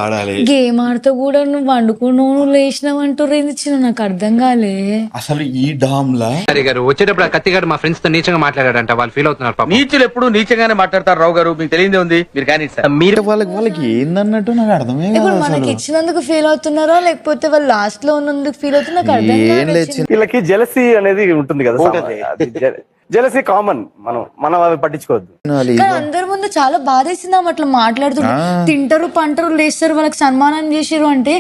ఆడాలి. గేమ్ ఆడితే కూడా నువ్వు వండుకున్నావు లేచినావు అంటారు ఏంది చిన్న, నాకు అర్థం కాలే. అసలు ఈ డామ్ లా గారు వచ్చేటప్పుడు ఆ కత్తిగాడు మా ఫ్రెండ్స్ తో నీచంగా మాట్లాడాడంట, వాళ్ళు ఫీల్ అవుతున్నారు పాపం. నీచులు ఎప్పుడు నీచంగానే మాట్లాడతారు రావు గారు, మీకు తెలియదే ఉంది, మీరు కానీ మీరు వాళ్ళకి ఏందన్నట్టు నాకు అర్థమే ఇప్పుడు కాదు మనకి అసలు. ఇచ్చినందుకు ఫీల్ అవుతున్నారో లేకపోతే వాళ్ళు లాస్ట్ లో ఉన్నందుకు ఫీల్ అవుతున్నా నాకు అర్థం ఏం కాలేదు. లేదు. వీళ్ళకి జెలసీ అనేది ఉంటుంది కదా, జెలసీ కామన్, మనం అవి పట్టించుకోవద్దు. కానీ అందరి ముందు చాలా బాధేసింది ఆమె అట్లా మాట్లాడుతున్నారు. తింటారు పంటరు లేస్తారు, వాళ్ళకి సన్మానం చేసారు అంటే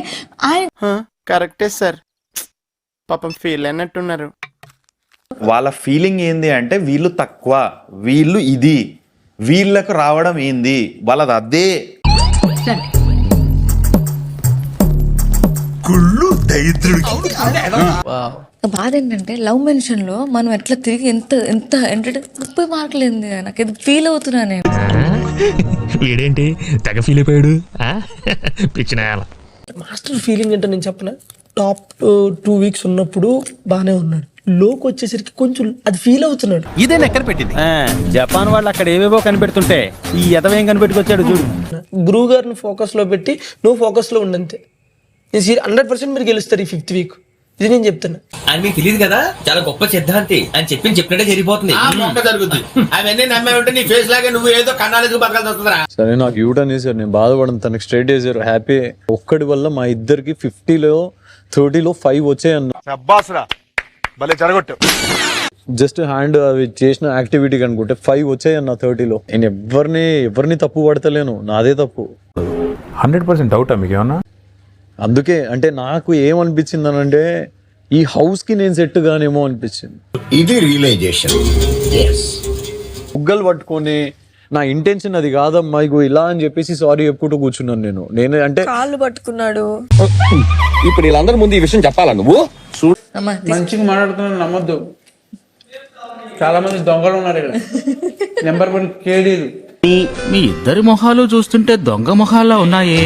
ఆయన కరెక్టే సార్, పాపం ఫీల్ అయినట్టున్నారు. వాళ్ళ ఫీలింగ్ ఏంది అంటే వీళ్ళు తక్కువ, వీళ్ళు ఇది, వీళ్ళకు రావడం ఏంది వాళ్ళది అదే. కుళ్ళు దరిద్రుడికి. బాధ ఏంటంటే లవ్ మెన్షన్ లో మనం ఎట్లా తిరిగి ఎంత ఎంత ఏంటంటే 30 మార్కులు ఏంది నాకు ఇది ఫీల్ అవుతున్నా నేను. వీడేంటి తెగ ఫీల్ అయిపోయాడు, పిచ్చిన మాస్టర్ ఫీలింగ్ అంటే నేను చెప్పిన టాప్ 2 వీక్స్ ఉన్నప్పుడు బానే ఉన్నాడు, లోకి వచ్చేసరికి కొంచెం అది ఫీల్ అవుతున్నాడు. ఇదే ఎక్కడ పెట్టింది జపాన్ వాళ్ళు అక్కడ ఏవేవో కనిపెడుతుంటే ఈ ఎదవేం కనిపెట్టుకొచ్చాడు చూడు. గురువు గారిని ఫోకస్ లో పెట్టి నువ్వు ఫోకస్ లో ఉండంతే, 100% మీరు గెలుస్తారు ఈ 5th వీక్, ఇది నేను చెప్తున్నా. అని మీకు తెలియదు కదా, చాలా గొప్ప సిద్ధాంతి అని చెప్పినట్టే జరిగిపోతుంది. జరుగుతుంది అవన్నీ నమ్మే ఉంటే నీ ఫేస్ లాగా నువ్వు ఏదో కన్నాలకు బతకాల్సి వస్తుందా. సరే నాకు యూటర్న్ చేశారు, నేను బాధపడను, తనకి స్ట్రైట్ చేశారు, హ్యాపీ. ఒక్కడి వల్ల మా ఇద్దరికి 50లో 30లో 5 వచ్చాయన్న. జస్ట్ హ్యాండ్ అవి చేసిన యాక్టివిటీ అనుకుంటే 5 వచ్చాయన్న 30లో. నేను ఎవరిని తప్పు పడతలేను, నాదే తప్పు. 100% డౌటా మీకు ఏమన్నా? అందుకే అంటే నాకు ఏమనిపించింది అంటే ఈ హౌస్ కి నేను సెట్ గానేమో అనిపించింది. ఇది రియలైజేషన్. ముగ్గలు పట్టుకొని నా ఇంటెన్షన్ అది కాదమ్మా ఇగో ఇలా అని చెప్పేసి సారీ చెప్పుకుంటూ కూర్చున్నాను నేను అంటే కాళ్ళు పట్టుకున్నాడు. ఇప్పుడు వీళ్ళందరి ముందు ఈ విషయం చెప్పాలా నువ్వు? మంచిగా మాట్లాడుతున్నాను, నమ్మొద్దు. చాలా మంది దొంగలు ఉన్నారు ఇక్కడ. నెంబర్ 1 కేడీలు. మీ ఇద్దరి మొహాలు చూస్తుంటే దొంగ మొహాల్లో ఉన్నాయే.